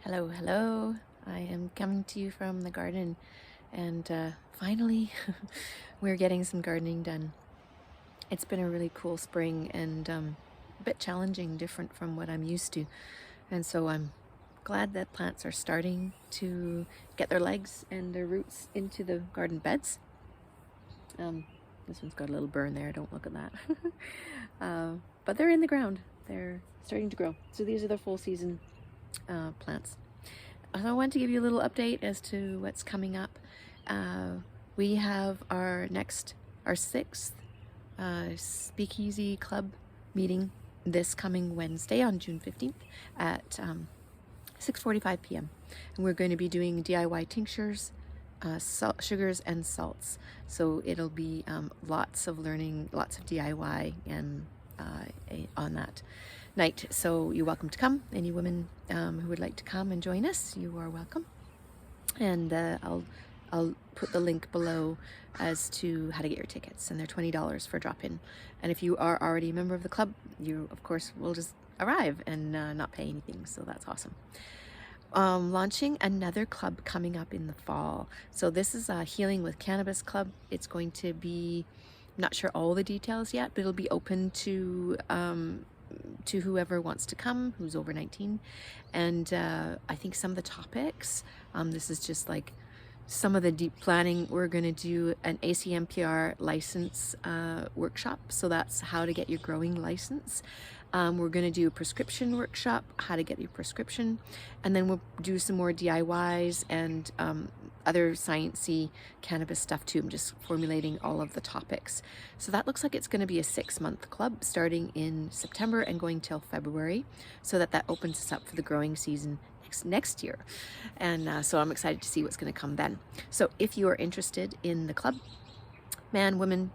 Hello, hello. I am coming to you from the garden, and finally we're getting some gardening done. It's been a really cool spring and a bit challenging, different from what I'm used to. And so I'm glad that plants are starting to get their legs and their roots into the garden beds. This one's got a little burn there, don't look at that. But they're in the ground. They're starting to grow. So these are the full season plants. So I wanted to give you a little update as to what's coming up. We have our sixth Speakeasy Club meeting this coming Wednesday on June 15th at 6:45 p.m. And we're going to be doing DIY tinctures, sugars and salts. So it'll be lots of learning, lots of DIY and on that night. So you're welcome to come. Any women who would like to come and join us, you are welcome. And I'll put the link below as to how to get your tickets, and they're $20 for drop-in. And if you are already a member of the club, you of course will just arrive and not pay anything. So that's awesome. Launching another club coming up in the fall. So this is a Healing with Cannabis club. It's going to be, I'm not sure all the details yet, but it'll be open to whoever wants to come, who's over 19. And I think some of the topics, this is just like some of the deep planning. We're going to do an ACMPR license workshop. So that's how to get your growing license. We're going to do a prescription workshop, how to get your prescription. And then we'll do some more DIYs and other sciencey cannabis stuff too. I'm just formulating all of the topics. So that looks like it's going to be a 6-month club starting in September and going till February, so that opens us up for the growing season next year. And so I'm excited to see what's going to come then. So if you are interested in the club, man, women,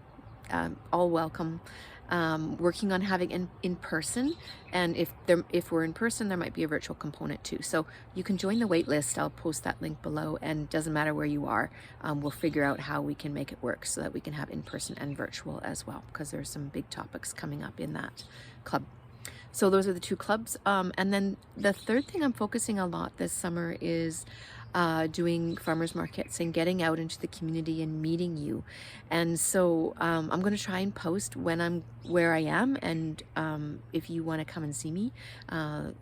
all welcome. Working on having in person, and if we're in person, there might be a virtual component too. So you can join the waitlist. I'll post that link below, and it doesn't matter where you are. We'll figure out how we can make it work so that we can have in person and virtual as well, because there's some big topics coming up in that club. So those are the two clubs. And then the third thing I'm focusing a lot this summer is doing farmers markets and getting out into the community and meeting you. And so I'm going to try and post where I am, and if you want to come and see me,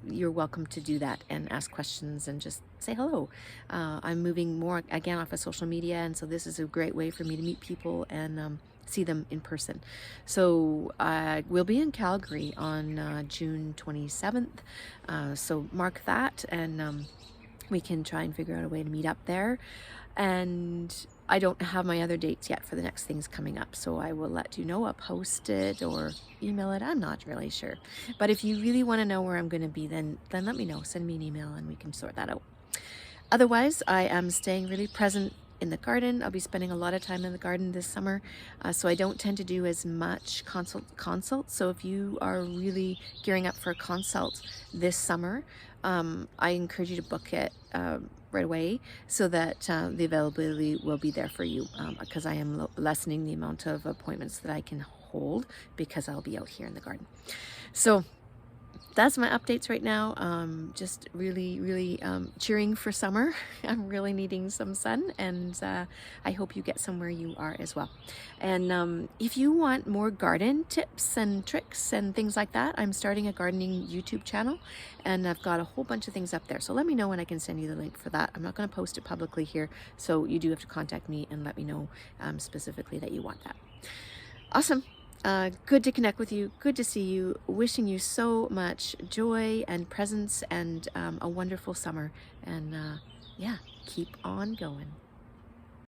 you're welcome to do that and ask questions and just say hello. I'm moving more again off of social media, and so this is a great way for me to meet people and see them in person. So we'll be in Calgary on June 27th, so mark that, and we can try and figure out a way to meet up there. And I don't have my other dates yet for the next things coming up, so I will let you know. I'll post it or email it. I'm not really sure. But if you really want to know where I'm going to be, then let me know. Send me an email and we can sort that out. Otherwise, I am staying really present in the garden. I'll be spending a lot of time in the garden this summer, so I don't tend to do as much consults. So if you are really gearing up for a consult this summer, I encourage you to book it right away, so that the availability will be there for you, because I am lessening the amount of appointments that I can hold because I'll be out here in the garden. So that's my updates right now. Just really cheering for summer. I'm really needing some sun, and I hope you get somewhere you are as well. And if you want more garden tips and tricks and things like that, I'm starting a gardening YouTube channel, and I've got a whole bunch of things up there. So let me know when I can send you the link for that. I'm not going to post it publicly here, so you do have to contact me and let me know specifically that you want that. Awesome. Good to connect with you. Good to see you. Wishing you so much joy and presence and a wonderful summer. And yeah, keep on going.